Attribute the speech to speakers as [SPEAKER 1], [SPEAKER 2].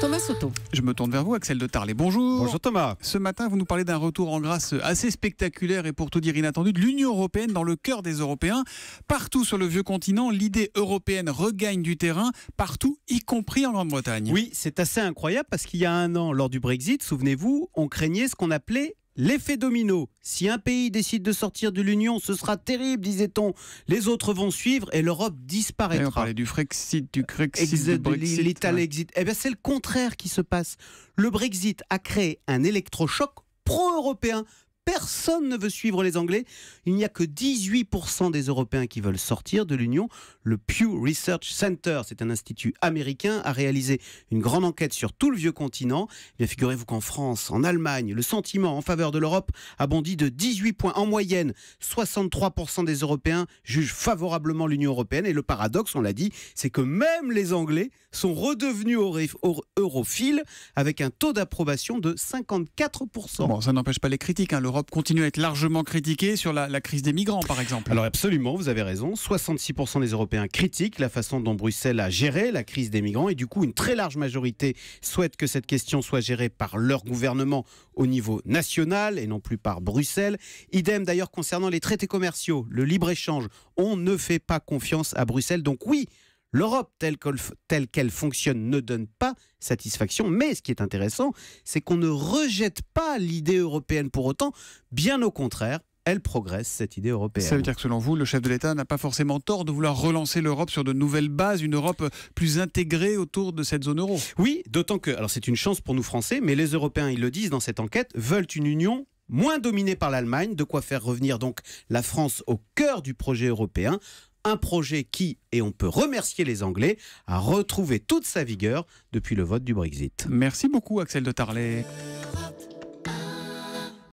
[SPEAKER 1] Thomas Soto.
[SPEAKER 2] Je me tourne vers vous, Axel de Tarlet. Bonjour.
[SPEAKER 3] Bonjour Thomas.
[SPEAKER 2] Ce matin, vous nous parlez d'un retour en grâce assez spectaculaire et pour tout dire inattendu de l'Union européenne dans le cœur des Européens. Partout sur le vieux continent, l'idée européenne regagne du terrain, partout, y compris en Grande-Bretagne.
[SPEAKER 3] Oui, c'est assez incroyable parce qu'il y a un an, lors du Brexit, souvenez-vous, on craignait ce qu'on appelait l'effet domino. Si un pays décide de sortir de l'Union, ce sera terrible, disait-on. Les autres vont suivre et l'Europe disparaîtra.
[SPEAKER 2] Et on parlait du Frexit, du Crexit, du Brexit.
[SPEAKER 3] L'Italexit. Eh bien, c'est le contraire qui se passe. Le Brexit a créé un électrochoc pro-européen. Personne ne veut suivre les Anglais. Il n'y a que 18% des Européens qui veulent sortir de l'Union. Le Pew Research Center, c'est un institut américain, a réalisé une grande enquête sur tout le vieux continent. Eh bien, figurez-vous qu'en France, en Allemagne, le sentiment en faveur de l'Europe a bondi de 18 points. En moyenne, 63% des Européens jugent favorablement l'Union européenne. Et le paradoxe, on l'a dit, c'est que même les Anglais sont redevenus europhiles avec un taux d'approbation de 54%.
[SPEAKER 2] Bon, ça n'empêche pas les critiques. L'Europe continue à être largement critiquée sur la crise des migrants, par exemple.
[SPEAKER 3] Alors absolument, vous avez raison. 66% des Européens critiquent la façon dont Bruxelles a géré la crise des migrants et du coup, une très large majorité souhaite que cette question soit gérée par leur gouvernement au niveau national et non plus par Bruxelles. Idem d'ailleurs concernant les traités commerciaux, le libre-échange. On ne fait pas confiance à Bruxelles. Donc oui, l'Europe telle qu'elle fonctionne ne donne pas satisfaction, mais ce qui est intéressant, c'est qu'on ne rejette pas l'idée européenne pour autant, bien au contraire, elle progresse, cette idée européenne.
[SPEAKER 2] Ça veut dire que selon vous, le chef de l'État n'a pas forcément tort de vouloir relancer l'Europe sur de nouvelles bases, une Europe plus intégrée autour de cette zone euro.
[SPEAKER 3] Oui, d'autant que, alors c'est une chance pour nous Français, mais les Européens, ils le disent dans cette enquête, veulent une union moins dominée par l'Allemagne, de quoi faire revenir donc la France au cœur du projet européen. Un projet qui, et on peut remercier les Anglais, a retrouvé toute sa vigueur depuis le vote du Brexit.
[SPEAKER 2] Merci beaucoup Axel de Tarlet.